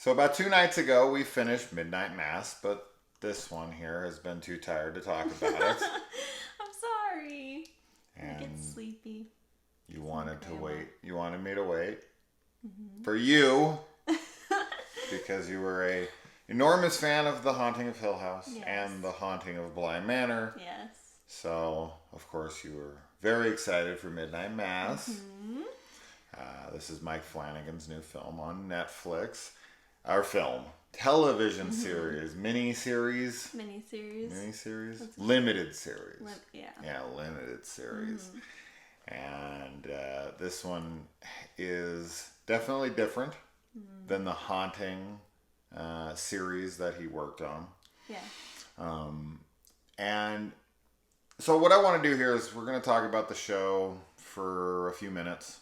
So about 2 nights ago, we finished Midnight Mass, but this one here has been too tired to talk about it. I'm sorry. I get And sleepy. you Some wanted to grandma. wait. You wanted me to wait Mm-hmm. for you because you were a enormous fan of The Haunting of Hill House Yes. and The Haunting of Bly Manor. Yes. So, of course, you were very excited for Midnight Mass. Mm-hmm. This is Mike Flanagan's new film on Netflix. Our film, television series, mini-series, Miniseries. mini-series, That's limited series. Yeah. Yeah, limited series. And this one is definitely different than the Haunting series that he worked on. Yeah. And so what I want to do here is we're going to talk about the show for a few minutes.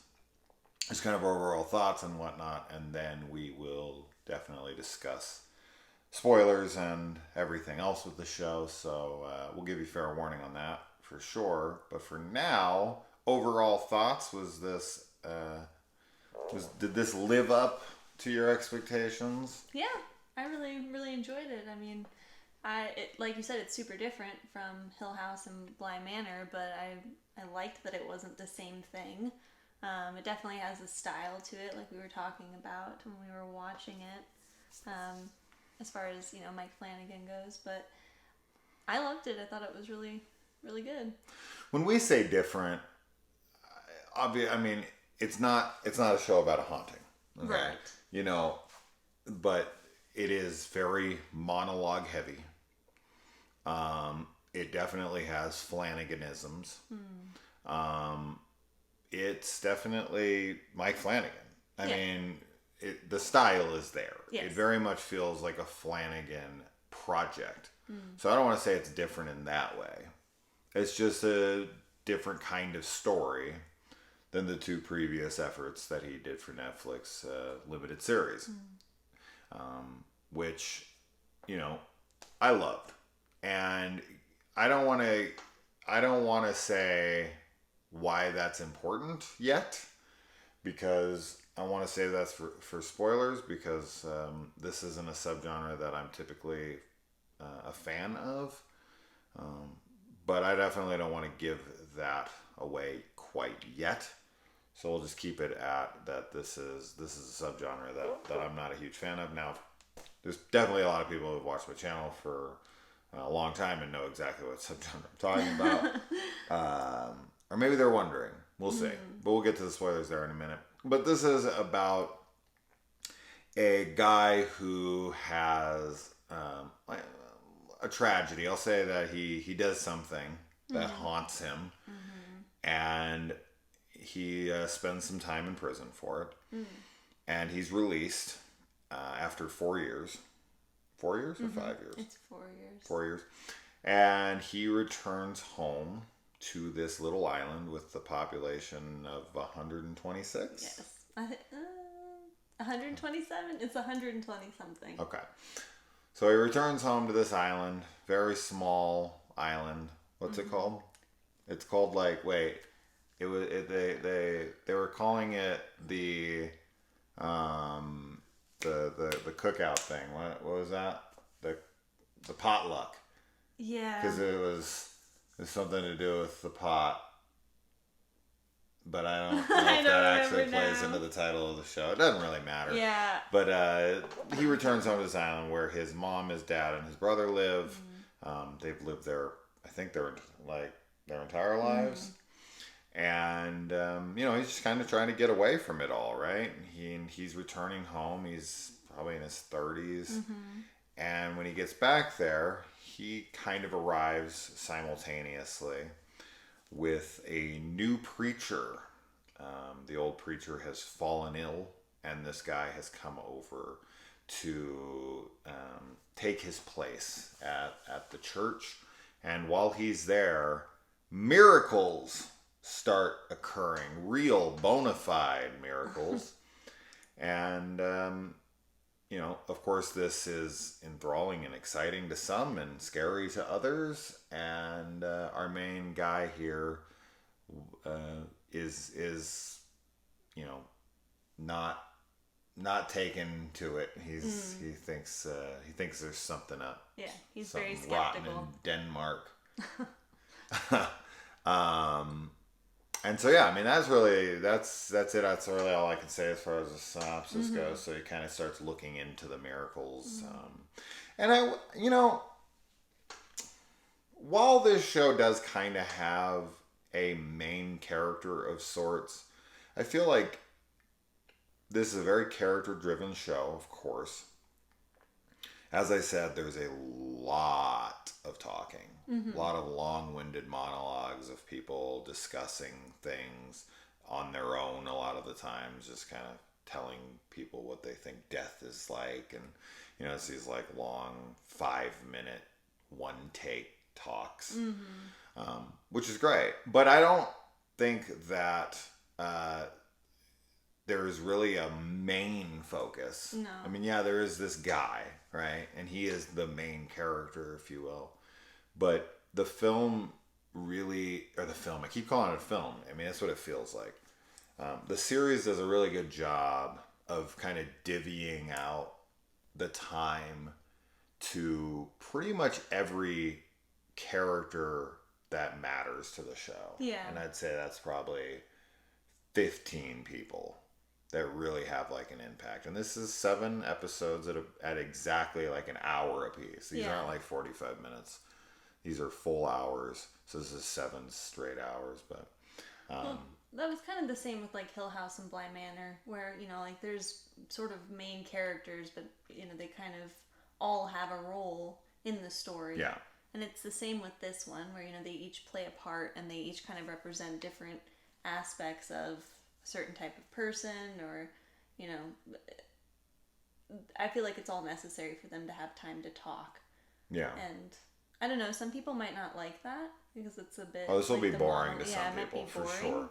Just kind of overall thoughts and whatnot. And then we will definitely discuss spoilers and everything else with the show. So we'll give you fair warning on that for sure. But for now, overall thoughts, did this live up to your expectations? Yeah. I really enjoyed it. I mean, like you said, it's super different from Hill House and Bly Manor, but I liked that it wasn't the same thing. It definitely has a style to it, like we were talking about when we were watching it. As far as Mike Flanagan goes, but I loved it. I thought it was really good. When we say different, I mean it's not a show about a haunting, okay? Right. You know, but it is very monologue heavy. It definitely has Flanaganisms. It's definitely Mike Flanagan. I mean, the style is there. Yes. It very much feels like a Flanagan project. So I don't want to say it's different in that way. It's just a different kind of story than the two previous efforts that he did for Netflix limited series, which, I loved. And I don't want to say why that's important yet, because I want to save that for spoilers, because this isn't a subgenre that I'm typically a fan of. But I definitely don't want to give that away quite yet. So we'll just keep it at that. This is a subgenre that I'm not a huge fan of. Now, there's definitely a lot of people who've watched my channel for a long time and know exactly what subgenre I'm talking about. Or maybe they're wondering. We'll see. But we'll get to the spoilers there in a minute. But this is about a guy who has a tragedy. I'll say that he does something that haunts him. And he spends some time in prison for it. And he's released after 4 years. 4 years or 5 years? It's 4 years. 4 years. And he returns home to this little island with the population of 126. Yes. 127? It's 120 something. Okay. So he returns home to this island, very small island. What's it called? It's called they were calling it the cookout thing. What was that? The potluck. Yeah. Because it's something to do with the pot. But I don't know if that actually plays into the title of the show. It doesn't really matter. Yeah. But he returns home to this island where his mom, his dad, and his brother live. They've lived there, I think, their entire lives. And, he's just kind of trying to get away from it all, right? He's returning home. He's probably in his 30s. And when he gets back there, he kind of arrives simultaneously with a new preacher. The old preacher has fallen ill, and this guy has come over to take his place at the church. And while he's there, miracles start occurring, real bona fide miracles. And of course, this is enthralling and exciting to some and scary to others. And our main guy here is not not taken to it. He thinks there's something up. Yeah, he's Something very rotten skeptical. in Denmark. And so yeah, I mean that's it. That's really all I can say as far as the synopsis goes. So he kind of starts looking into the miracles, and while this show does kind of have a main character of sorts, I feel like this is a very character-driven show. Of course, as I said, there's a lot of talking. A lot of long-winded monologues of people discussing things on their own a lot of the times, just kind of telling people what they think death is like. And, it's these like long 5-minute one-take talks, which is great. But I don't think that there's really a main focus. No. I mean, yeah, there is this guy, right? And he is the main character, if you will. But the film I keep calling it a film. I mean, that's what it feels like. The series does a really good job of kind of divvying out the time to pretty much every character that matters to the show. Yeah. And I'd say that's probably 15 people that really have like an impact. And this is 7 episodes at exactly like an hour apiece. These aren't like 45 minutes. These are full hours. So this is 7 straight hours. But well, that was kind of the same with like Hill House and Bly Manor, where like there's sort of main characters, but they kind of all have a role in the story. Yeah. And it's the same with this one, where they each play a part and they each kind of represent different aspects of a certain type of person, or I feel like it's all necessary for them to have time to talk. Yeah. And I don't know, some people might not like that because it's a bit. Oh, this will like be boring to some people for sure.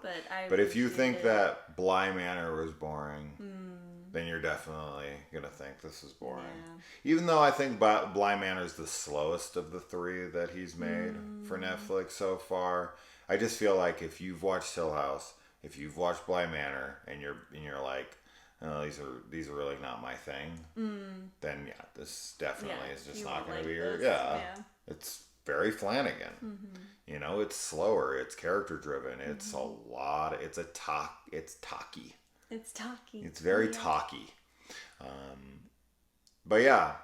But if you think that Bly Manor was boring, then you're definitely gonna think this is boring. Yeah. Even though I think Bly Manor is the slowest of the 3 that he's made for Netflix so far, I just feel like if you've watched Hill House, if you've watched Bly Manor, and you're like, oh, these are really not my thing, then yeah, this definitely is just not going to be your It's very Flanagan. It's slower, it's character driven, it's a lot. It's talky. It's talky. It's very talky. But yeah,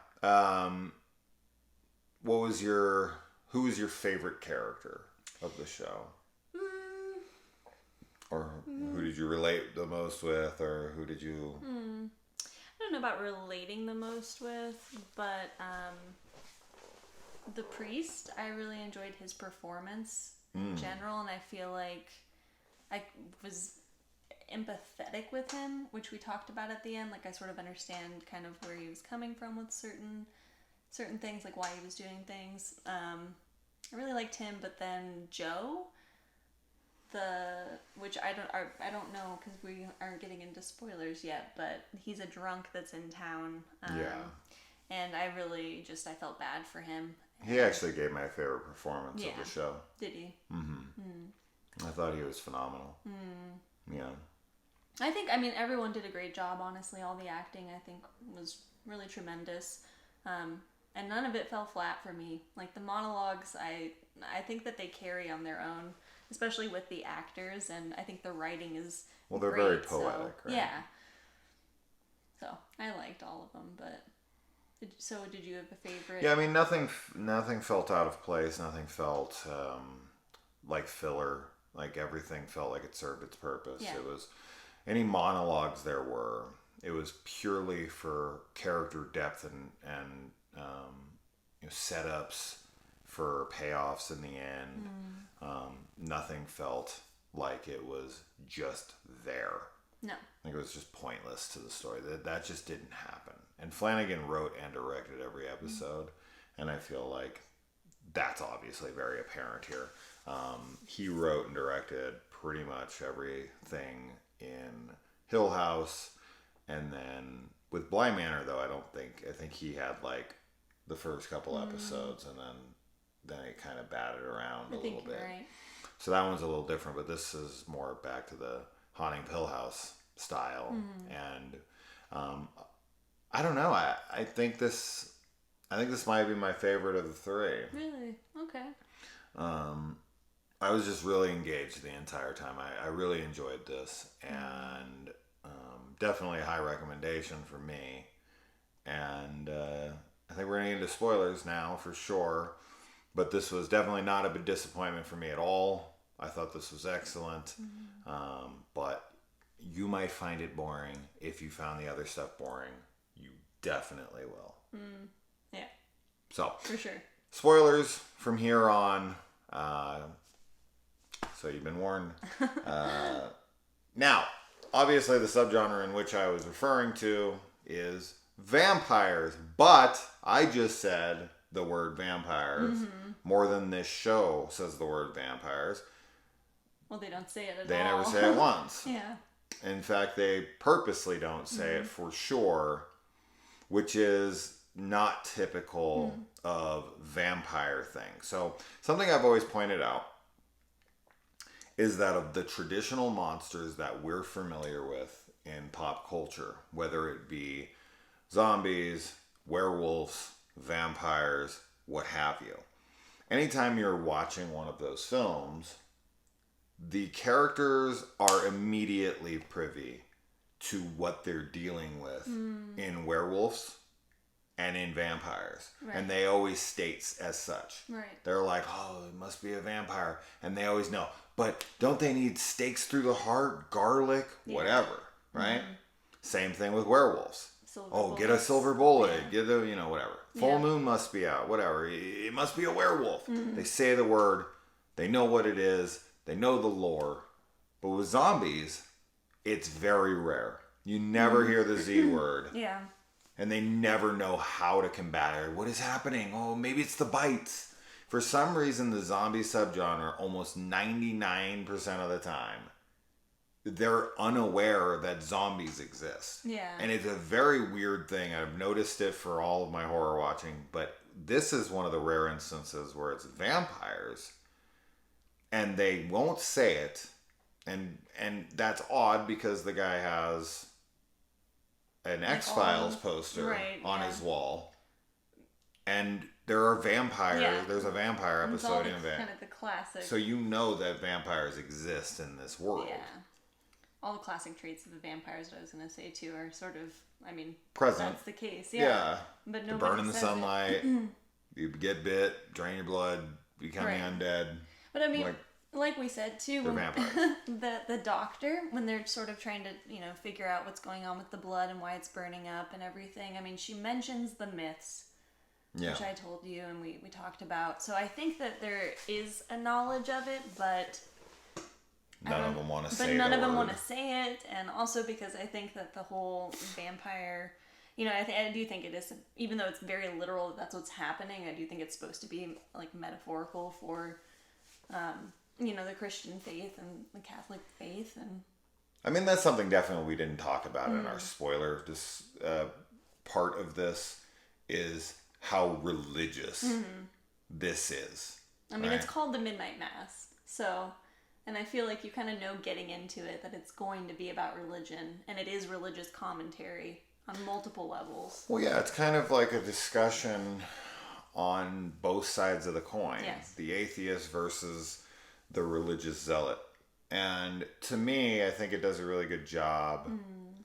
who was your favorite character of the show? Or who did you relate the most with, or who did you... I don't know about relating the most with, but the priest, I really enjoyed his performance in general, and I feel like I was empathetic with him, which we talked about at the end. Like, I sort of understand kind of where he was coming from with certain things, like why he was doing things. I really liked him, but then Joe... which I don't know because we aren't getting into spoilers yet, but he's a drunk that's in town. And I really I felt bad for him. He actually gave my favorite performance of the show. Did he? I thought he was phenomenal. Yeah. I think, everyone did a great job, honestly. All the acting, I think, was really tremendous. And none of it fell flat for me. Like, the monologues, I think that they carry on their own, especially with the actors, and I think the writing is they're great, very poetic, right? Yeah. So, I liked all of them, but... did you have a favorite? Yeah, nothing felt out of place. Nothing felt like filler. Like, everything felt like it served its purpose. Yeah. It was... Any monologues there were, it was purely for character depth and setups for payoffs in the end. Nothing felt like it was just there. No. Like, it was just pointless to the story. That just didn't happen. And Flanagan wrote and directed every episode, and I feel like that's obviously very apparent here. He wrote and directed pretty much everything in Hill House, and then with Bly Manor, though, I think he had like the first couple episodes, and then it kind of batted around a little bit. Right. So that one's a little different, but this is more back to the Haunting of Hill House style. And Um, I don't know. I think this might be my favorite of the three. Really? Okay. I was just really engaged the entire time. I really enjoyed this, and definitely a high recommendation for me. And I think we're going to get into spoilers now for sure. But this was definitely not a big disappointment for me at all. I thought this was excellent. But you might find it boring. If you found the other stuff boring, you definitely will. Yeah. So, for sure. Spoilers from here on. So you've been warned. Now, obviously the subgenre in which I was referring to is vampires. But I just said the word vampires more than this show says the word vampires. Well, they don't say it at all. They never say it once. Yeah. In fact, they purposely don't say it for sure, which is not typical of vampire things. So something I've always pointed out is that of the traditional monsters that we're familiar with in pop culture, whether it be zombies, werewolves, vampires, what have you. Anytime you're watching one of those films, the characters are immediately privy to what they're dealing with in werewolves and in vampires. Right. And they always state as such. Right. They're like, oh, it must be a vampire. And they always know. But don't they need stakes through the heart, garlic, whatever, right? Same thing with werewolves. Get a silver bullet, get a, whatever. Full moon must be out, whatever. It must be a werewolf. They say the word, they know what it is, they know the lore. But with zombies, it's very rare. You never hear the Z word. Yeah. And they never know how to combat it. What is happening? Oh, maybe it's the bites. For some reason, the zombie subgenre, almost 99% of the time, they're unaware that zombies exist. Yeah. And it's a very weird thing. I've noticed it for all of my horror watching, but this is one of the rare instances where it's vampires and they won't say it. And that's odd because the guy has an X-Files poster on his wall. And there are vampires. Yeah. There's a vampire episode in it. Kind of the classic. So you know that vampires exist in this world. Yeah. All the classic traits of the vampires that I was going to say too are sort of, present. That's the case. Yeah. But nobody burn in the sunlight. You get bit, drain your blood, become undead. But like we said too, when the doctor, when they're sort of trying to, figure out what's going on with the blood and why it's burning up and everything. She mentions the myths. Yeah. Which I told you and we talked about. So I think that there is a knowledge of it, but none of them want to say it. But none of them want to say it, and also because I think that the whole vampire, I do think it is, even though it's very literal that that's what's happening, I do think it's supposed to be like metaphorical for, the Christian faith and the Catholic faith, and that's something definitely we didn't talk about in our spoiler. Part of this is how religious this is. It's called the Midnight Mass, so, and I feel like you kind of know getting into it that it's going to be about religion, and it is religious commentary on multiple levels. Well, yeah, it's kind of like a discussion on both sides of the coin. Yes. The atheist versus the religious zealot. And to me, I think it does a really good job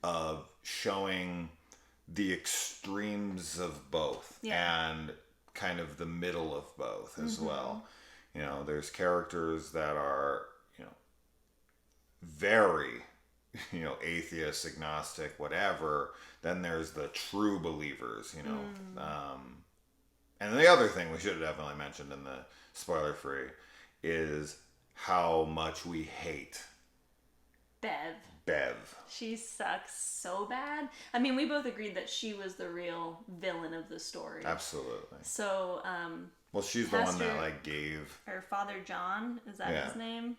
of showing the extremes of both and kind of the middle of both as well. There's characters that are, very, atheist, agnostic, whatever. Then there's the true believers, and the other thing we should have definitely mentioned in the spoiler free is how much we hate Bev. She sucks so bad. We both agreed that she was the real villain of the story. Absolutely. So, well, she's the one that gave her Father John. Is that his name?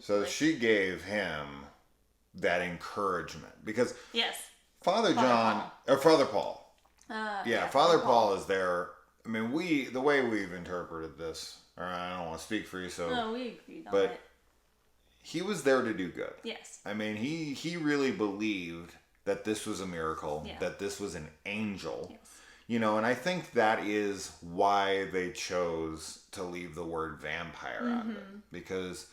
So she gave him that encouragement because Father Paul. Father Paul is there. The way we've interpreted this, or I don't want to speak for you, so no, we agreed on it. He was there to do good. Yes. He really believed that this was a miracle, Yeah. that this was an angel. Yes. You know, and I think that is why they chose to leave the word vampire out of it. Because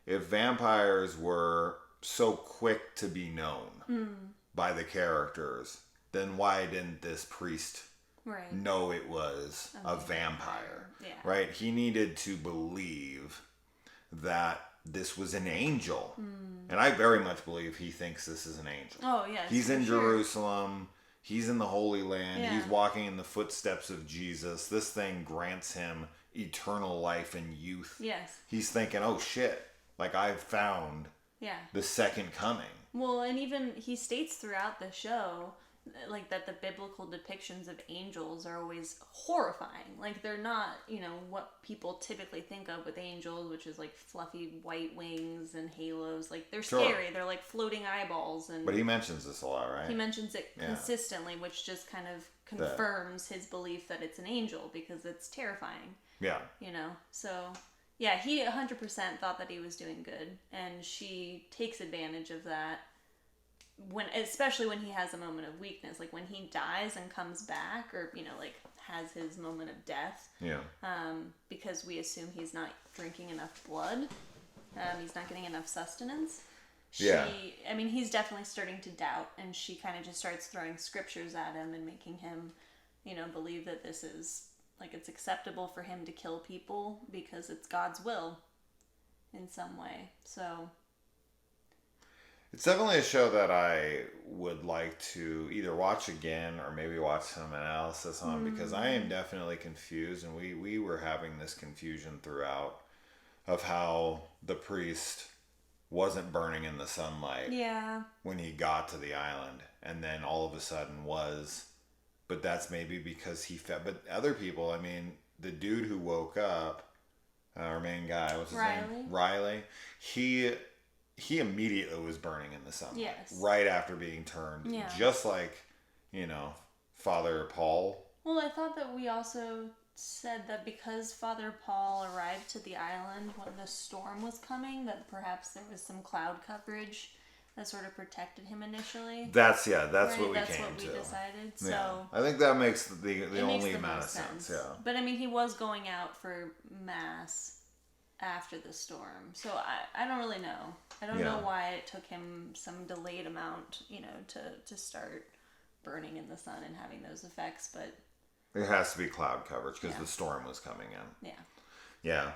if vampires were so quick to be known by the characters, then why didn't this priest Right. know it was a vampire? Yeah. Right? He needed to believe that this was an angel. And I very much believe he thinks this is an angel. Oh, yes. He's in for sure. Jerusalem. He's in the Holy Land. Yeah. He's walking in the footsteps of Jesus. This thing grants him eternal life and youth. Yes. He's thinking, oh shit, like I've found Yeah. the second coming. Well, and even he states throughout the show, like, that the biblical depictions of angels are always horrifying. Like, they're not, what people typically think of with angels, which is like fluffy white wings and halos. Like, they're Sure. scary. They're like floating eyeballs. And But he mentions this a lot, right? he mentions it Yeah. consistently, which just kind of confirms his belief that it's an angel because it's terrifying. Yeah. So yeah, he 100% thought that he was doing good, and she takes advantage of that especially when he has a moment of weakness, like when he dies and comes back, or like has his moment of death. Yeah. Because we assume he's not drinking enough blood, he's not getting enough sustenance. Yeah. He's definitely starting to doubt, and she kind of just starts throwing scriptures at him and making him, believe that this is, like, it's acceptable for him to kill people because it's God's will in some way. So it's definitely a show that I would like to either watch again or maybe watch some analysis on, because I am definitely confused, and we were having this confusion throughout of how the priest wasn't burning in the sunlight yeah, when he got to the island, and then all of a sudden was. But that's maybe because he fed. But other people, the dude who woke up, our main guy, what's his name? Riley. He immediately was burning in the sunlight. Yes. Right after being turned. Yeah. Just like, Father Paul. Well, I thought that we also said that because Father Paul arrived to the island when the storm was coming, that perhaps there was some cloud coverage that sort of protected him initially. That's right? what we That's came what to. we decided. Yeah. So I think that makes the it only makes the amount of most sense. Yeah. But he was going out for mass after the storm. So I don't really know. I don't know why it took him some delayed amount, to start burning in the sun and having those effects, but It has to be cloud coverage because the storm was coming in. yeah. Yeah.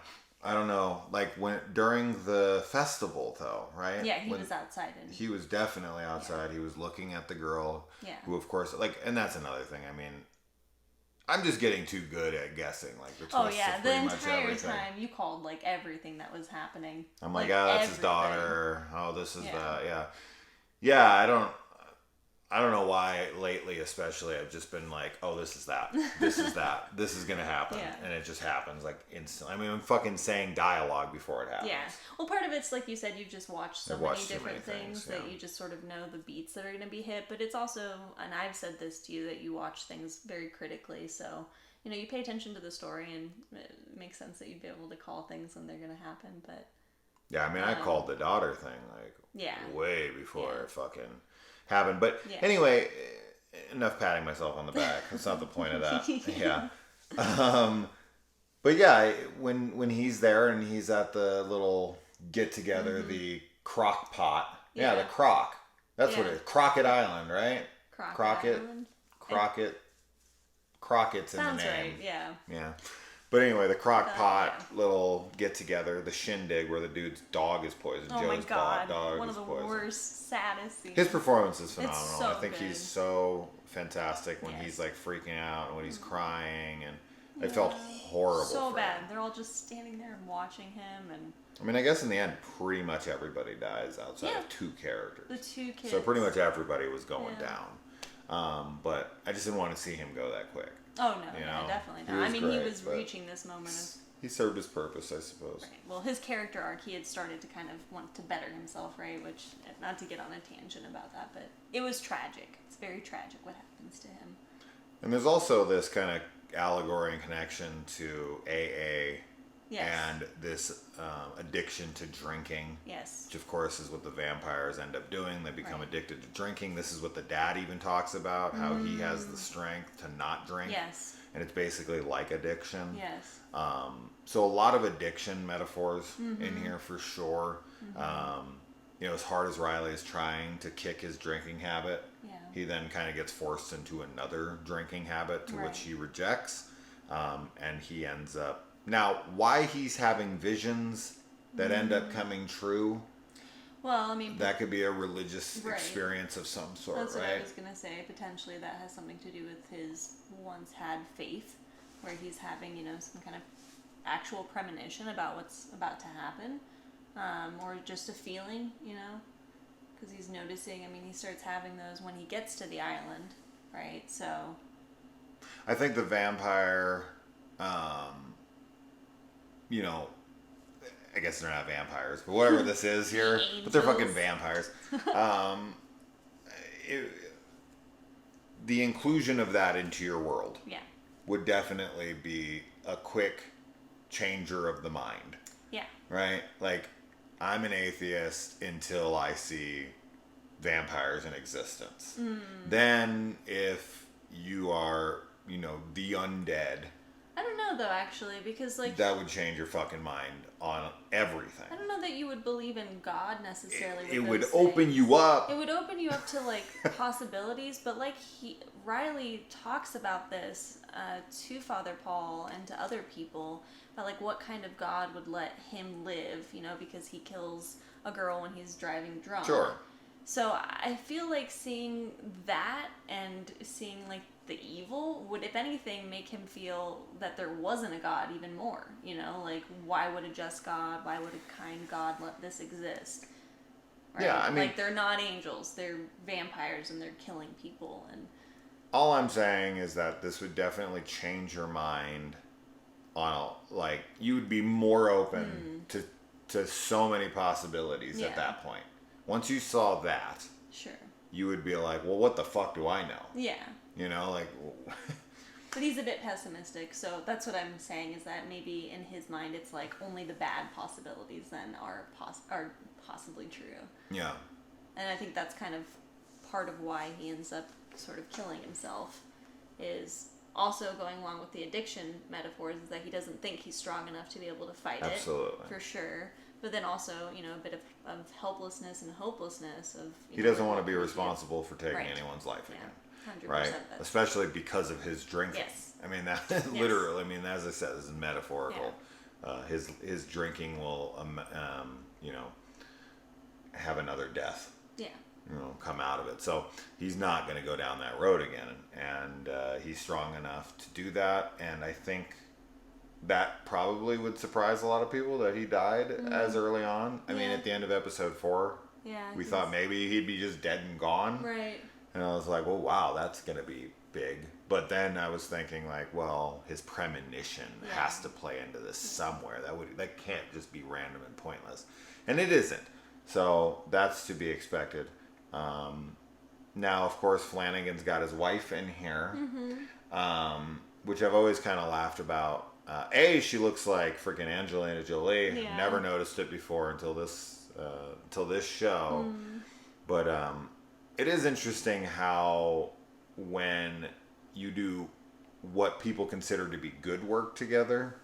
I don't know. Like during the festival though, right? Yeah, he was outside. He was definitely outside. He was looking at the girl. Yeah. Who, of course, and that's another thing. I'm just getting too good at guessing, like the twists of the pretty much entire everything. time you called like everything that was happening. I'm like, that's his everything. daughter. Oh, this is that. Yeah. Yeah, I don't know why lately, especially, I've just been like, oh, this is that. This is that. This is going to happen. Yeah. And it just happens like instantly. I'm fucking saying dialogue before it happens. Yeah. Well, part of it's like you said, you've just watched so I've many watched too different many things things, that you just sort of know the beats that are going to be hit. But it's also, and I've said this to you, that you watch things very critically. So, you pay attention to the story, and it makes sense that you'd be able to call things when they're going to happen. But yeah, I called the daughter thing way before it fucking happened. But anyway, enough patting myself on the back. That's not the point of that. Yeah. But yeah, when he's there and he's at the little get together, the crock pot. Yeah, the croc. That's what it is. Crockett Island, right? Crockett. Island. Crockett's in the Sounds name. right, yeah. Yeah. But anyway, the crock pot little get together, the shindig where the dude's dog is poisoned. Oh Joe's my god, dog one is of the poisoned. worst, saddest scenes. His performance is phenomenal. so I think good. he's so fantastic when he's like freaking out and when he's crying, and it felt horrible. So for bad. him. They're all just standing there and watching him, and I guess in the end, pretty much everybody dies outside of two characters. the two kids. So pretty much everybody was going down. But I just didn't want to see him go that quick. Oh no, definitely not. He was great, reaching this moment of. He served his purpose, I suppose. Right. Well, his character arc, he had started to kind of want to better himself, right? Which, not to get on a tangent about that, but it was tragic. It's very tragic what happens to him. And there's also this kind of allegory and connection to AA Yes. and this addiction to drinking. Yes. Which, of course, is what the vampires end up doing. They become Right. addicted to drinking. This is what the dad even talks about, how he has the strength to not drink. Yes. And it's basically like addiction. Yes. So a lot of addiction metaphors in here for sure. As hard as Riley is trying to kick his drinking habit, he then kind of gets forced into another drinking habit to which he rejects. And he ends up... Now, why he's having visions that end up coming true... Well, I mean... That could be a religious experience of some sort, That's right? what I was going to say. Potentially that has something to do with his once had faith, where he's having, some kind of actual premonition about what's about to happen. Or just a feeling, because he's noticing, he starts having those when he gets to the island, right? So... I think the vampire, I guess they're not vampires, but whatever this is here, but they're fucking vampires. The inclusion of that into your world would definitely be a quick changer of the mind. Yeah. Right? Like, I'm an atheist until I see vampires in existence. Then if you are, the undead... I don't know, though, actually, because, that would change your fucking mind on everything. I don't know that you would believe in God, necessarily. It would open you up. It would open you up to, possibilities, but, Riley talks about this to Father Paul and to other people, about, what kind of God would let him live, because he kills a girl when he's driving drunk. Sure. So I feel like seeing that and seeing, the evil would, if anything, make him feel that there wasn't a God even more. Why would a just God, why would a kind God let this exist? Right? Yeah, they're not angels, they're vampires and they're killing people. And all I'm saying is that this would definitely change your mind on, you would be more open to so many possibilities at that point. Once you saw that, sure, you would be like, well, what the fuck do I know? Yeah. But he's a bit pessimistic, so that's what I'm saying, is that maybe in his mind it's only the bad possibilities then are possibly true. Yeah. And I think that's kind of part of why he ends up sort of killing himself, is also going along with the addiction metaphors, is that he doesn't think he's strong enough to be able to fight it, for sure. But then also, a bit of helplessness and hopelessness of... he doesn't want to be responsible for taking anyone's life again. 100%. Right? Especially because of his drinking. Yes. That literally, as I said, this is metaphorical. Yeah. His drinking will, have another death. Yeah. Come out of it. So he's not going to go down that road again. And he's strong enough to do that. And I think that probably would surprise a lot of people that he died as early on. I mean, at the end of episode 4, we thought maybe he'd be just dead and gone. Right. And I was like, well, wow, that's going to be big. But then I was thinking, well, his premonition has to play into this somewhere. That can't just be random and pointless. And it isn't. So that's to be expected. Now, of course, Flanagan's got his wife in here, which I've always kind of laughed about. She looks like freaking Angelina Jolie. Yeah. Never noticed it before until this show. But it is interesting how when you do what people consider to be good work together,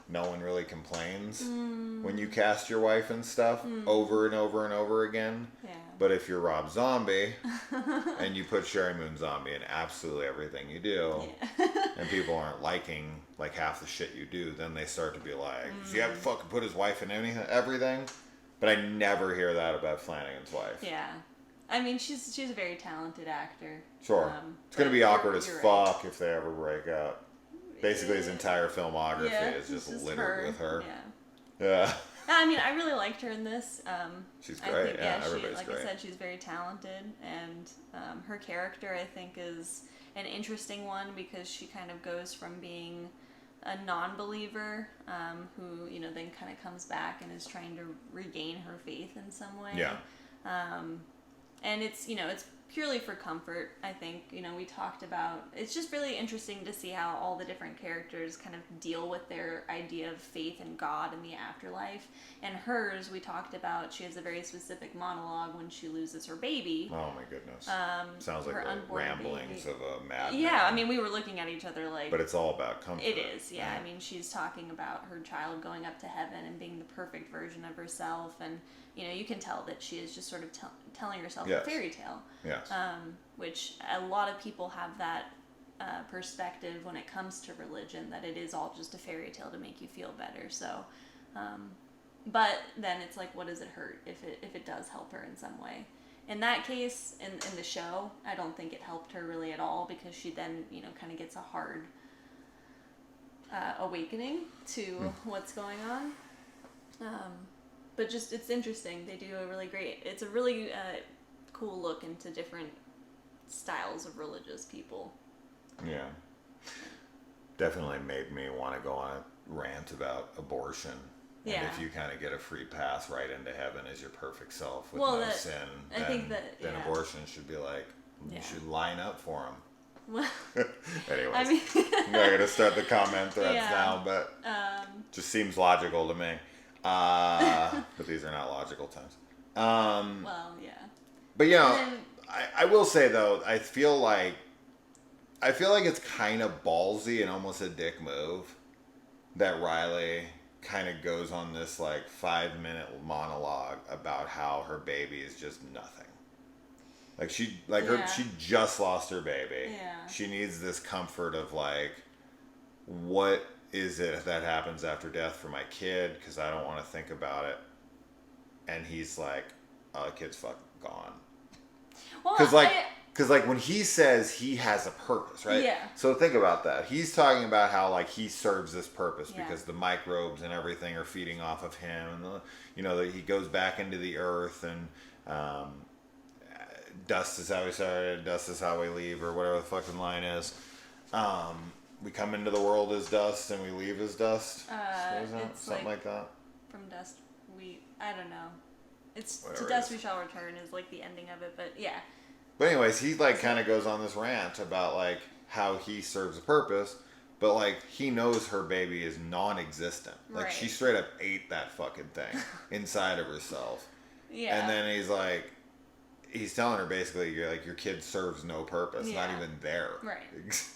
no one really complains when you cast your wife and stuff over and over and over again. Yeah. But if you're Rob Zombie and you put Sherry Moon Zombie in absolutely everything you do, and people aren't liking half the shit you do, then they start to be like, does he have to fucking put his wife in everything? But I never hear that about Flanagan's wife. Yeah. She's a very talented actor. Sure. It's going to be awkward as fuck if they ever break up. Basically, his entire filmography is just littered with her. Yeah. I really liked her in this. She's great. Everybody's like great. I said, she's very talented, and her character, I think, is an interesting one because she kind of goes from being a non-believer who, then kind of comes back and is trying to regain her faith in some way. Yeah. And it's purely for comfort, I think. We talked about, it's just really interesting to see how all the different characters kind of deal with their idea of faith and God in the afterlife. And hers, we talked about, she has a very specific monologue when she loses her baby. Oh my goodness. Sounds like the ramblings baby. Of a madman. Yeah, I mean, we were looking at each other like... But it's all about comfort. It is, yeah. I mean, she's talking about her child going up to heaven and being the perfect version of herself, and you can tell that she is just sort of telling herself a fairy tale. Yes. Which a lot of people have that perspective when it comes to religion, that it is all just a fairy tale to make you feel better. So, but then it's like, what does it hurt if it does help her in some way? In that case, in the show, I don't think it helped her really at all, because she then kind of gets a hard awakening to what's going on. But just, it's interesting. They do it's a really cool look into different styles of religious people. Yeah. Definitely made me want to go on a rant about abortion. And if you kind of get a free pass right into heaven as your perfect self with no sin, then abortion should be like, you should line up for them. Anyways, I mean, I'm not going to start the comment threads now, but just seems logical to me. But these are not logical times. Well, yeah. But I will say though, I feel like it's kind of ballsy and almost a dick move that Riley kind of goes on this like 5-minute monologue about how her baby is just nothing. Like she just lost her baby. Yeah. She needs this comfort of like, what is it that happens after death for my kid? Because I don't want to think about it. And he's like, oh, the kid's fucking gone. Because like when he says he has a purpose, right? Yeah. So think about that. He's talking about how like he serves this purpose because the microbes and everything are feeding off of him, and that he goes back into the earth, and dust is how we started, dust is how we leave, or whatever the fucking line is. We come into the world as dust and we leave as dust. What is that? It's something like that. From dust I don't know. It's Whatever to dust we shall return is like the ending of it, but yeah. But anyways, he like kind of goes on this rant about like how he serves a purpose, but like he knows her baby is non-existent. Like she straight up ate that fucking thing inside of herself. Yeah. And then he's telling her basically, you're like, your kid serves no purpose, not even there. Right.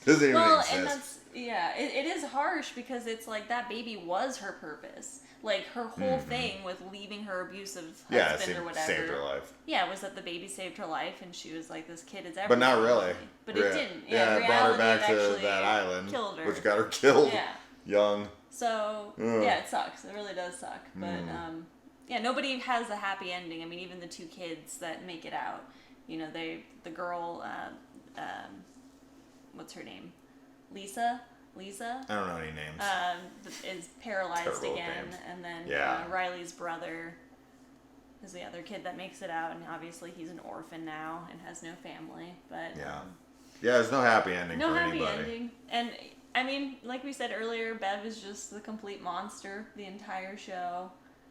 Doesn't even exist. And that's it is harsh, because it's like that baby was her purpose. Like her whole thing with leaving her abusive husband or whatever saved her life. Yeah, was that the baby saved her life, and she was like, this kid is everything. But not really. But it didn't. Yeah, it brought her back to that island, killed her. which got her killed. Yeah. Young. So it sucks. It really does suck. But nobody has a happy ending. I mean, even the two kids that make it out. The girl, what's her name? Lisa? I don't know any names. Is paralyzed Terrible again, names. and then Riley's brother is the other kid that makes it out, and obviously he's an orphan now and has no family. But there's no happy ending no for happy anybody. ending. And I mean, like we said earlier, Bev is just the complete monster the entire show.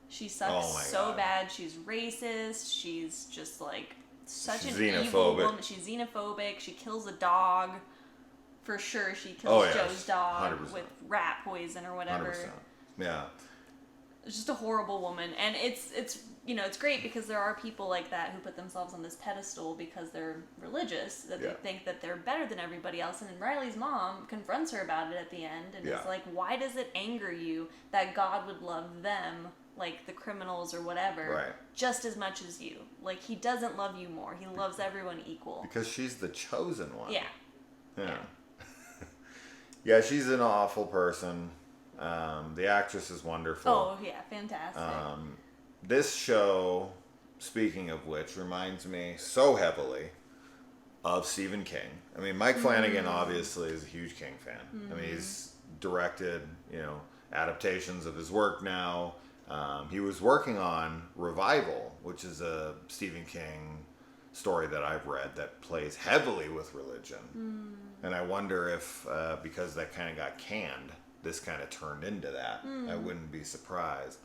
She sucks so bad. She's racist. She's just like such an evil woman. She's xenophobic. She kills a dog. For sure, she kills Joe's dog 100%. with rat poison or whatever. 100%. Yeah. It's just a horrible woman, and it's great because there are people like that who put themselves on this pedestal because they're religious, that they think that they're better than everybody else. And then Riley's mom confronts her about it at the end, and is like, "Why does it anger you that God would love them, like the criminals or whatever, just as much as you? Like, he doesn't love you more. He loves everyone equal." Because she's the chosen one. Yeah. Yeah, she's an awful person. The actress is wonderful. Oh, yeah, fantastic. This show, speaking of which, reminds me so heavily of Stephen King. I mean, Mike Flanagan obviously is a huge King fan. I mean, he's directed, adaptations of his work now. He was working on Revival, which is a Stephen King story that I've read that plays heavily with religion. And I wonder if, because that kind of got canned, this kind of turned into that. I wouldn't be surprised.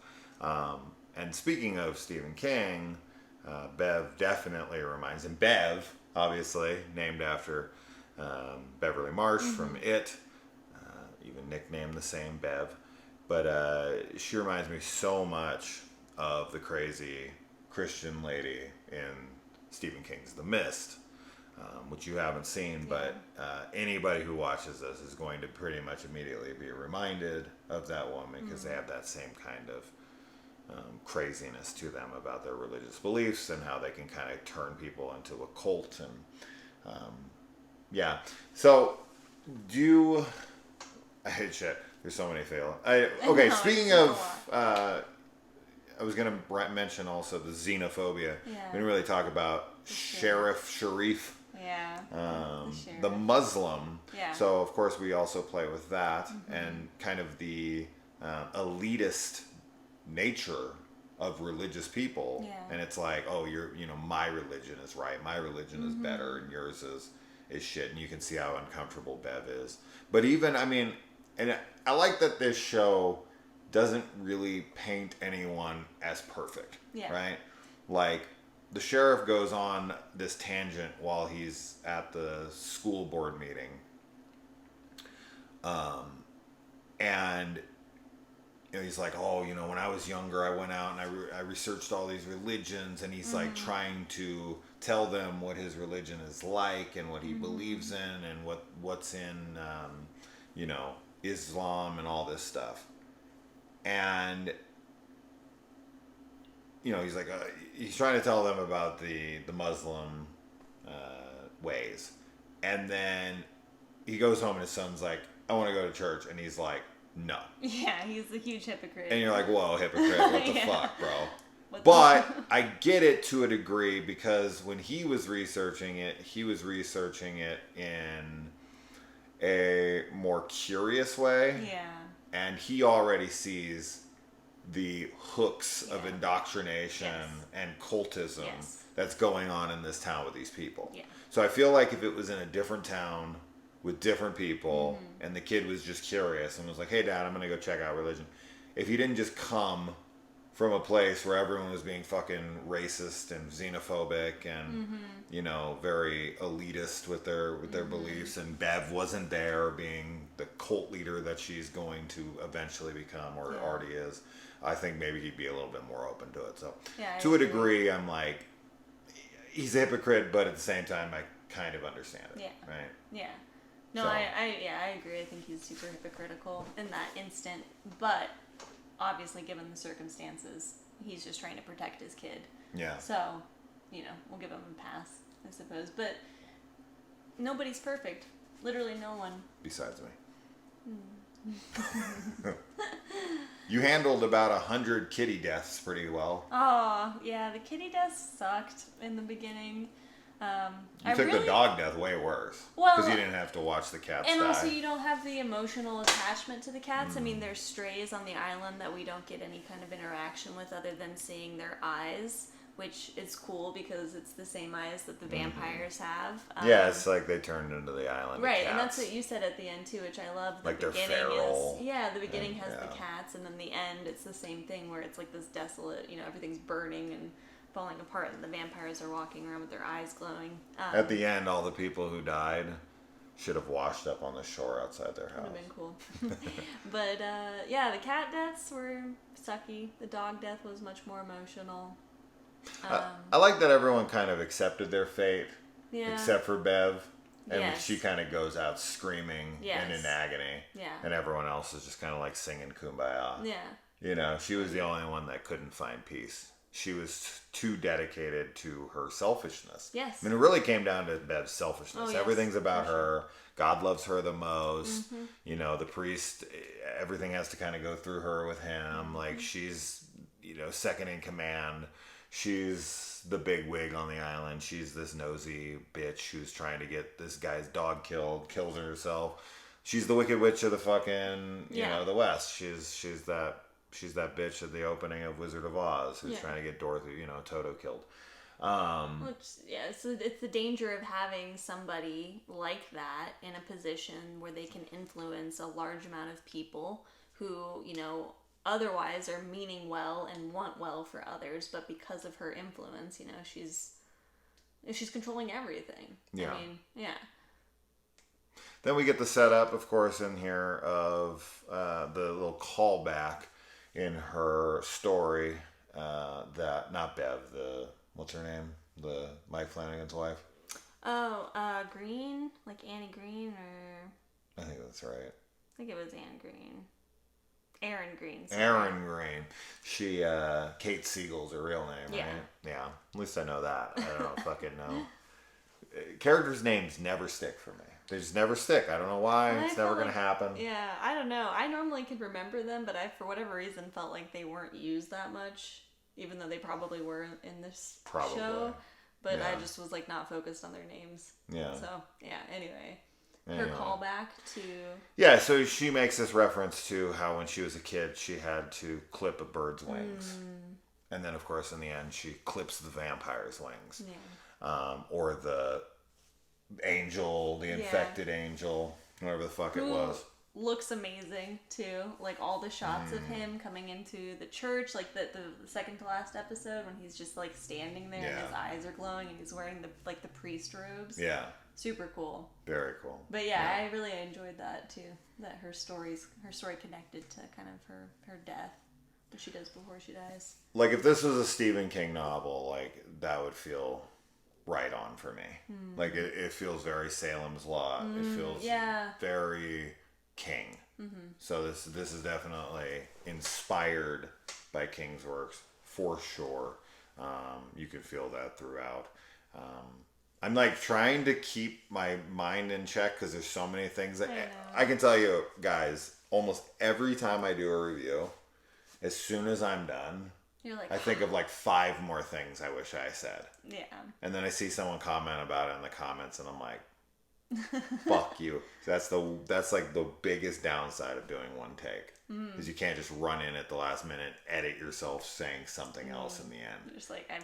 And speaking of Stephen King, Bev definitely reminds him. Bev, obviously, named after Beverly Marsh from It, even nicknamed the same Bev. But she reminds me so much of the crazy Christian lady in Stephen King's The Mist, which you haven't seen, but anybody who watches this is going to pretty much immediately be reminded of that woman because they have that same kind of craziness to them about their religious beliefs and how they can kind of turn people into a cult. And yeah, so I hate shit. There's so many fail. Okay, speaking of, I was gonna mention also the xenophobia. Yeah. We didn't really talk about Sharif. Yeah. The Muslim. Yeah. So of course we also play with that and kind of the elitist nature of religious people. Yeah. And it's like, oh, my religion is right. My religion is better, and yours is shit. And you can see how uncomfortable Bev is. But even, I mean, and I like that this show doesn't really paint anyone as perfect. Yeah. Right? Like, the sheriff goes on this tangent while he's at the school board meeting. And he's like, oh, when I was younger, I went out and I researched all these religions, and he's like trying to tell them what his religion is like and what he believes in and what's in, Islam and all this stuff. And he's like, he's trying to tell them about the Muslim ways. And then he goes home and his son's like, I want to go to church. And he's like, no. Yeah, he's a huge hypocrite. And you're like, whoa, hypocrite, what the fuck, bro? But I get it to a degree because when he was researching it in a more curious way. Yeah. And he already sees the hooks of indoctrination and cultism that's going on in this town with these people. Yeah. So I feel like if it was in a different town with different people and the kid was just curious and was like, hey, Dad, I'm going to go check out religion. If he didn't just come from a place where everyone was being fucking racist and xenophobic and, very elitist with their beliefs, and Bev wasn't there being the cult leader that she's going to eventually become or already is, I think maybe he'd be a little bit more open to it. So to a degree, I'm like, he's a hypocrite, but at the same time, I kind of understand it. Yeah. Right? Yeah. No, I agree. I think he's super hypocritical in that instant, but obviously, given the circumstances, he's just trying to protect his kid. Yeah. So, we'll give him a pass, I suppose. But nobody's perfect. Literally no one. Besides me. You handled about 100 kitty deaths pretty well. Oh, yeah. The kitty deaths sucked in the beginning. You took the dog death way worse. Because you didn't have to watch the cats die. And also you don't have the emotional attachment to the cats. I mean, there's strays on the island that we don't get any kind of interaction with other than seeing their eyes, which is cool because it's the same eyes that the vampires have. Yeah, it's like they turned into the island. Right, and that's what you said at the end too, which I love. Like they're feral. The beginning has the cats, and then the end, it's the same thing where it's like this desolate, everything's burning and falling apart, and the vampires are walking around with their eyes glowing. At the end, all the people who died should have washed up on the shore outside their house. Would have been cool. But the cat deaths were sucky. The dog death was much more emotional. I like that everyone kind of accepted their fate, yeah. except for Bev. And she kind of goes out screaming and in agony. Yeah. And everyone else is just kind of like singing Kumbaya. Yeah. She was the only one that couldn't find peace. She was too dedicated to her selfishness. Yes. I mean, it really came down to Bev's selfishness. Oh, yes. Everything's about her. God loves her the most. The priest, everything has to kind of go through her with him. Like, she's, second in command. She's the big wig on the island. She's this nosy bitch who's trying to get this guy's dog killed, kills herself. She's the Wicked Witch of the fucking, the West. She's that bitch at the opening of Wizard of Oz who's trying to get Dorothy, Toto killed. So it's the danger of having somebody like that in a position where they can influence a large amount of people who, otherwise are meaning well and want well for others, but because of her influence, she's she's controlling everything. Yeah. I mean, yeah. Then we get the setup, of course, in here of the little callback in her story that, not Bev, what's her name? The Mike Flanagan's wife? Oh, Green? Like Annie Green, or... I think that's right. I think it was Anne Green. Aaron Green. Sorry. Aaron Green. She, Kate Siegel's her real name, Yeah. right? Yeah. At least I know that. I don't fucking know. Characters' names never stick for me. They just never stick. I don't know why. It's never going to happen. Yeah, I don't know. I normally could remember them, but I, for whatever reason, felt like they weren't used that much, even though they probably were in this show. But yeah. I just was like not focused on their names. Yeah. So, yeah, anyway. Her callback to... Yeah, so she makes this reference to how when she was a kid, she had to clip a bird's wings. And then, of course, in the end, she clips the vampire's wings. Yeah. Or the angel, the infected angel, whatever the fuck it was. Looks amazing, too. Like, all the shots of him coming into the church, like the second to last episode when he's just, like, standing there and his eyes are glowing and he's wearing, the priest robes. Yeah. Super cool. Very cool. But yeah, I really enjoyed that too. That her story connected to kind of her death, what she does before she dies. Like if this was a Stephen King novel, like that would feel right on for me. Like it feels very Salem's Lot. It feels very King. So this is definitely inspired by King's works for sure. You can feel that throughout. I'm like trying to keep my mind in check because there's so many things that I can tell you guys, almost every time I do a review, as soon as I'm done, you're like, I think of like 5 more things I wish I said. Yeah. And then I see someone comment about it in the comments and I'm like, fuck you. That's like the biggest downside of doing one take. Because you can't just run in at the last minute, edit yourself saying something else in the end. Just like I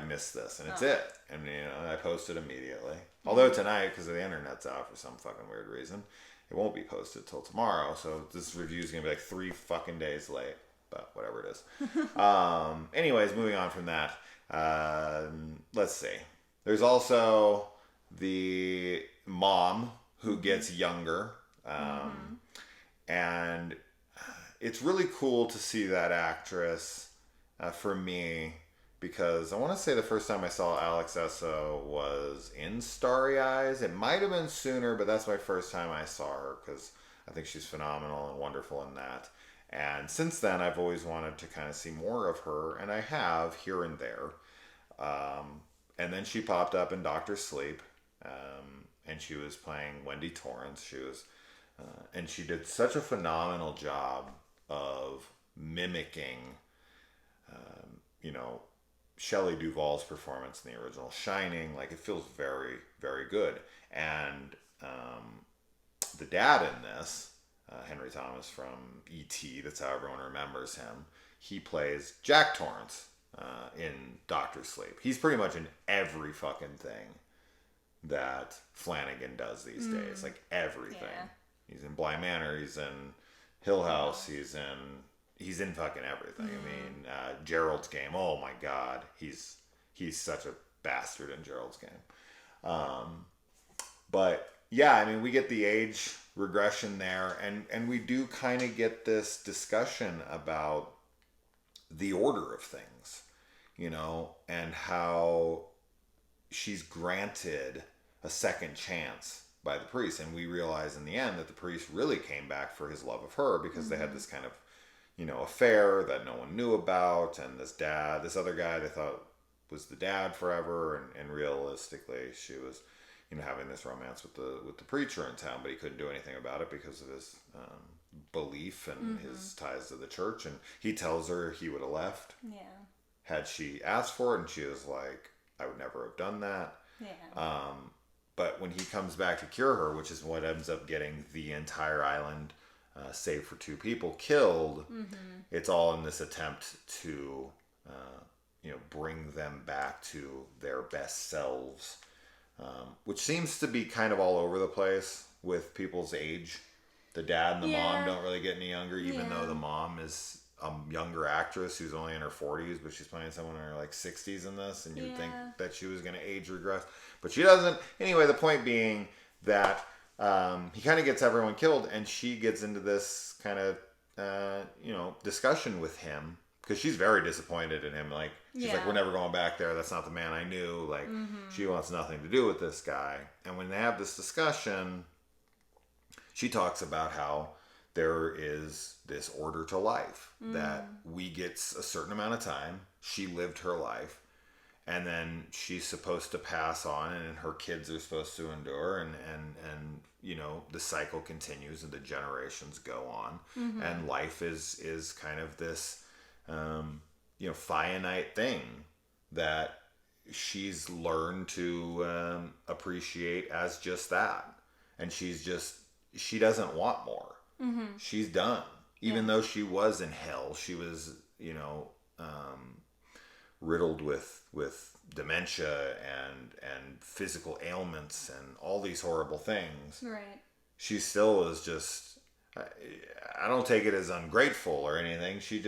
missed this, and it's it. And I posted immediately. Although tonight, because the internet's out for some fucking weird reason, it won't be posted till tomorrow. So this review is gonna be like 3 fucking days late. But whatever it is. Anyways, moving on from that. Let's see. There's also the mom who gets younger. And it's really cool to see that actress for me because I want to say the first time I saw Alex Esso was in Starry Eyes. It might have been sooner, but that's my first time I saw her because I think she's phenomenal and wonderful in that. And since then, I've always wanted to kind of see more of her, and I have here and there. And then she popped up in Doctor Sleep, and she was playing Wendy Torrance. She was... and she did such a phenomenal job of mimicking, Shelley Duvall's performance in the original Shining. Like, it feels very, very good. And the dad in this, Henry Thomas from E.T., that's how everyone remembers him, he plays Jack Torrance in Doctor Sleep. He's pretty much in every fucking thing that Flanagan does these days. Like, everything. Yeah. He's in Bly Manor. He's in Hill House. He's in fucking everything. I mean, Gerald's Game. Oh my God, he's such a bastard in Gerald's Game. But yeah, I mean, we get the age regression there, and we do kind of get this discussion about the order of things, and how she's granted a second chance by the priest, and we realize in the end that the priest really came back for his love of her because they had this kind of affair that no one knew about, and this other guy they thought was the dad forever, and realistically she was having this romance with the preacher in town, but he couldn't do anything about it because of his belief and his ties to the church, and he tells her he would have left had she asked for it, and she was like, I would never have done that. But when he comes back to cure her, which is what ends up getting the entire island, save for 2 people, killed, it's all in this attempt to, bring them back to their best selves, which seems to be kind of all over the place with people's age. The dad and the mom don't really get any younger, even though the mom is a younger actress who's only in her 40s, but she's playing someone in her like 60s in this, and you'd think that she was going to age regress, but she doesn't. Anyway, the point being that he kind of gets everyone killed, and she gets into this kind of discussion with him because she's very disappointed in him. Like she's like, we're never going back there. That's not the man I knew. Like she wants nothing to do with this guy. And when they have this discussion, she talks about how there is this order to life that we get a certain amount of time. She lived her life, and then she's supposed to pass on, and her kids are supposed to endure, and the cycle continues, and the generations go on, and life is kind of this finite thing that she's learned to appreciate as just that, and she doesn't want more. She's done. Even though she was in hell, she was, riddled with dementia and physical ailments and all these horrible things. Right. She still is just, I don't take it as ungrateful or anything. She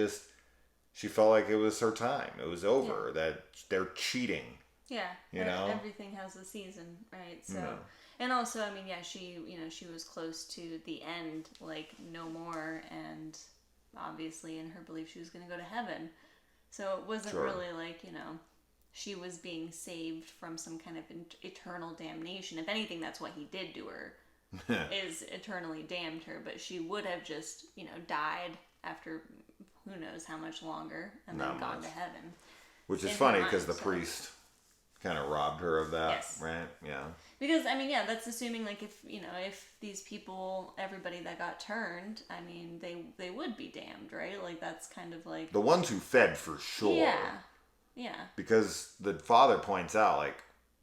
felt like it was her time. It was over, that they're cheating. Yeah. Everything has a season, right? So... Yeah. And also, I mean, she was close to the end, like no more, and obviously in her belief she was going to go to heaven. So it wasn't really like, she was being saved from some kind of eternal damnation. If anything, that's what he did to her, is eternally damned her. But she would have just, died after who knows how much longer, and then gone to heaven. Which is funny because the priest kind of robbed her of that, right? Yeah. Because, I mean, that's assuming, like, if these people, everybody that got turned, I mean, they would be damned, right? Like, that's kind of like... The ones who fed, for sure. Yeah. Because the father points out, like,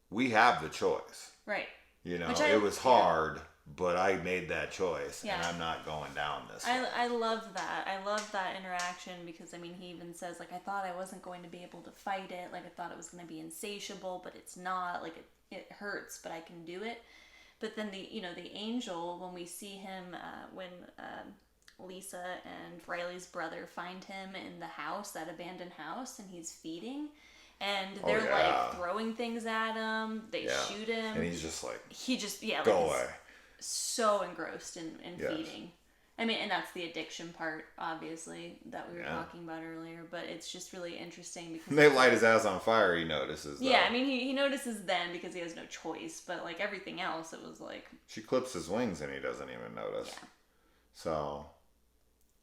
we have the choice. Right. It was hard, but I made that choice, and I'm not going down this way. I love that. I love that interaction because, I mean, he even says, like, I thought I wasn't going to be able to fight it. Like, I thought it was going to be insatiable, but it's not. Like, it hurts, but I can do it. But then the angel, when we see him, when Lisa and Riley's brother find him in the house, that abandoned house, and he's feeding, and they're like throwing things at him. They shoot him, and he's just like, go away. So engrossed in feeding. I mean, and that's the addiction part, obviously, that we were talking about earlier. But it's just really interesting because they light his ass on fire. He notices. Though. Yeah, I mean, he notices then because he has no choice. But like everything else, it was like she clips his wings and he doesn't even notice. Yeah. So.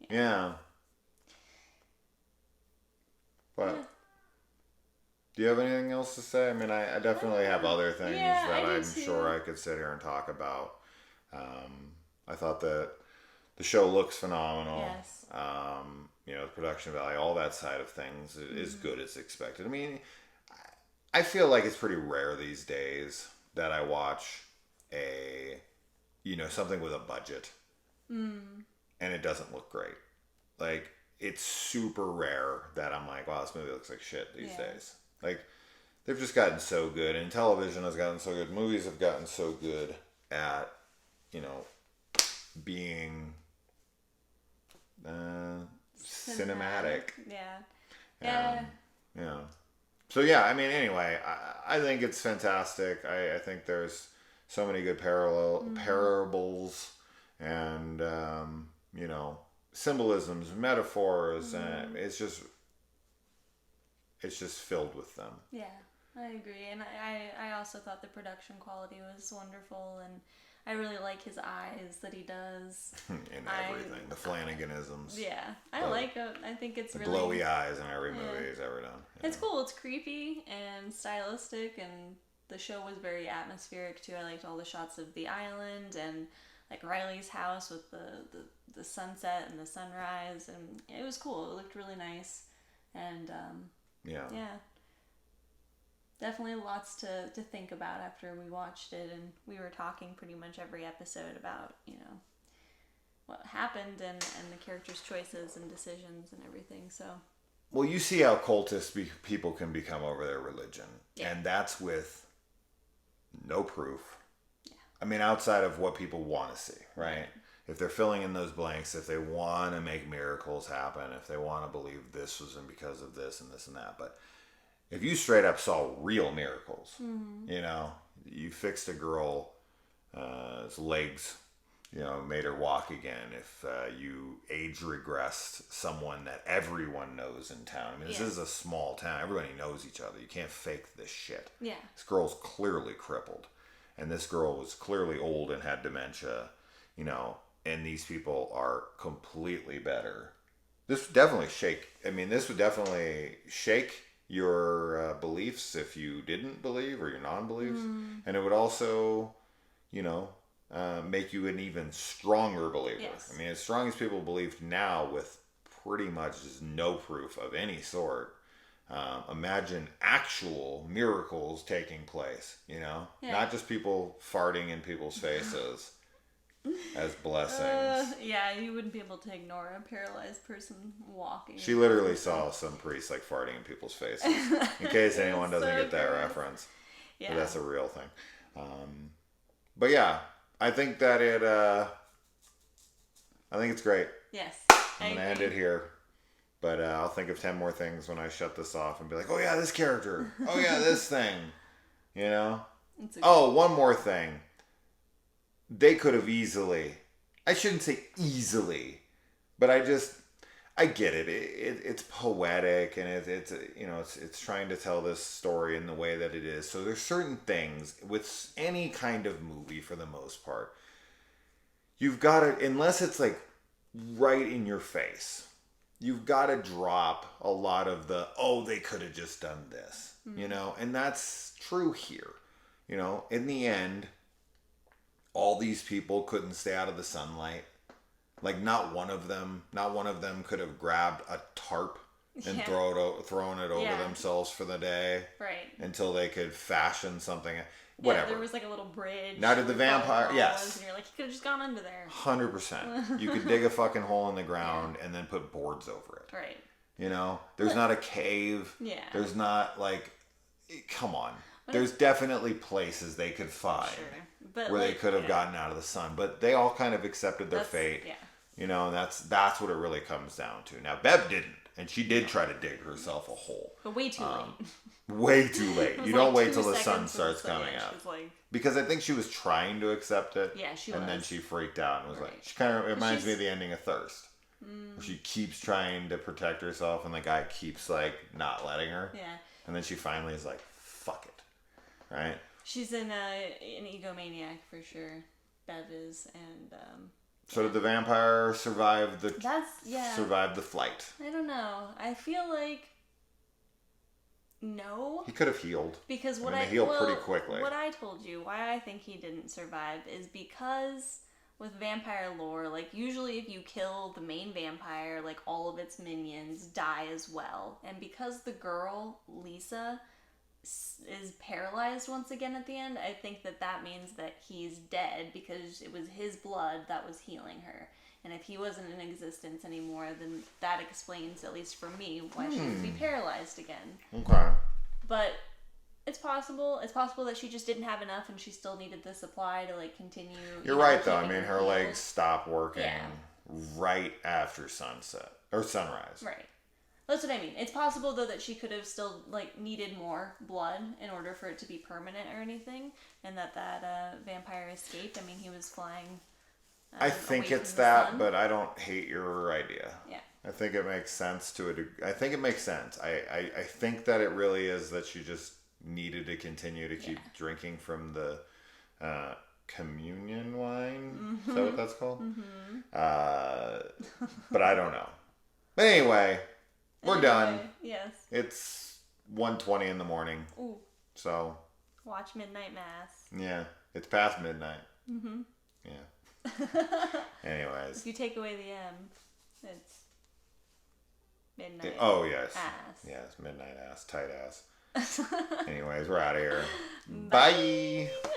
Yeah. But. Do you have anything else to say? I mean, I definitely have other things that I'm sure I could sit here and talk about. I thought that the show looks phenomenal. Yes. The production value, all that side of things is good as expected. I mean, I feel like it's pretty rare these days that I watch something with a budget and it doesn't look great. Like, it's super rare that I'm like, wow, this movie looks like shit these days. Like, they've just gotten so good, and television has gotten so good. Movies have gotten so good at, being cinematic. Yeah. So yeah, I mean, anyway, I think it's fantastic. I think there's so many good parables and symbolisms, metaphors, and it's just filled with them. Yeah, I agree, and I also thought the production quality was wonderful, and I really like his eyes that he does. In everything. The Flanaganisms. Yeah. I like it. I think it's really... glowy eyes in every movie he's ever done. It's cool. It's creepy and stylistic, and the show was very atmospheric, too. I liked all the shots of the island and, like, Riley's house with the sunset and the sunrise, and it was cool. It looked really nice. And, yeah. Definitely lots to think about after we watched it, and we were talking pretty much every episode about, what happened and the characters' choices and decisions and everything, so. Well, you see how cultist people can become over their religion, and that's with no proof. Yeah. I mean, outside of what people want to see, right? if they're filling in those blanks, if they want to make miracles happen, if they want to believe this was because of this and this and that. But if you straight up saw real miracles, you know, you fixed a girl's legs, you know, made her walk again. If you age regressed someone that everyone knows in town. I mean, this is a small town. Everybody knows each other. You can't fake this shit. Yeah. This girl's clearly crippled. And this girl was clearly old and had dementia, you know, and these people are completely better. This would definitely shake your beliefs if you didn't believe, or your non-beliefs. And it would also, you know, make you an even stronger believer. Yes. I mean, as strong as people believe now with pretty much just no proof of any sort. Imagine actual miracles taking place, you know? Not just people farting in people's faces as blessings. Yeah, you wouldn't be able to ignore a paralyzed person walking. She literally saw some priests like farting in people's faces. In case anyone doesn't get that reference. Yeah. But that's a real thing. But yeah, I think that I think it's great. Yes. I'm going to end it here. But I'll think of 10 more things when I shut this off and be like, oh yeah, this character. Oh yeah, this thing. You know? Oh, one more thing. They could have easily, I shouldn't say easily, but I get it. It's poetic, and it's you know, it's trying to tell this story in the way that it is. So there's certain things with any kind of movie, for the most part, you've got to, unless it's like right in your face, you've got to drop a lot of the, oh, they could have just done this, you know? And that's true here. You know, in the end, all these people couldn't stay out of the sunlight. Like, not one of them could have grabbed a tarp and thrown it over themselves for the day. Right. Until they could fashion something. Whatever. There was like a little bridge. Now did the vampire, yes. And you're like, he could have just gone under there. 100%. You could dig a fucking hole in the ground and then put boards over it. Right. You know? There's not a cave. Yeah. There's not like, come on. There's definitely places they could find where they could have gotten out of the sun. But they all kind of accepted their fate. Yeah. You know, and that's what it really comes down to. Now, Bev didn't. And she did try to dig herself a hole. But way too late. Way too late. You don't wait till the sun starts coming out. Because I think she was trying to accept it. Yeah, she was. And then she freaked out and was like, she kind of reminds me of the ending of Thirst. Where she keeps trying to protect herself and the guy keeps like not letting her. Yeah. And then she finally is like, fuck it. Right? She's an egomaniac for sure. Bev is. And so did the vampire survive the flight? I don't know. I feel like no. He could have healed. Because they healed pretty quickly. What I told you, why I think he didn't survive, is because with vampire lore, like usually if you kill the main vampire, like all of its minions die as well. And because the girl, Lisa, is paralyzed once again at the end, I think that means that he's dead because it was his blood that was healing her. And if he wasn't in existence anymore, then that explains, at least for me, why she would be paralyzed again. Okay. But it's possible. It's possible that she just didn't have enough and she still needed the supply to like continue. You're right though. I mean, her legs stopped working right after sunset or sunrise. Right. That's what I mean. It's possible, though, that she could have still, like, needed more blood in order for it to be permanent or anything, and that vampire escaped. I mean, he was flying I think it's that, sun. But I don't hate your idea. Yeah. I think it makes sense to a degree. I think it makes sense. I think that it really is that she just needed to continue to keep drinking from the communion wine. Mm-hmm. Is that what that's called? Mm-hmm. But I don't know. But anyway... We're done. Yes. It's 1:20 in the morning. Ooh. So. Watch Midnight Mass. Yeah. It's past midnight. Mm-hmm. Yeah. Anyways. If you take away the M, it's midnight. Oh, yes. Ass. Yes, midnight ass. Tight ass. Anyways, we're out of here. Bye. Bye.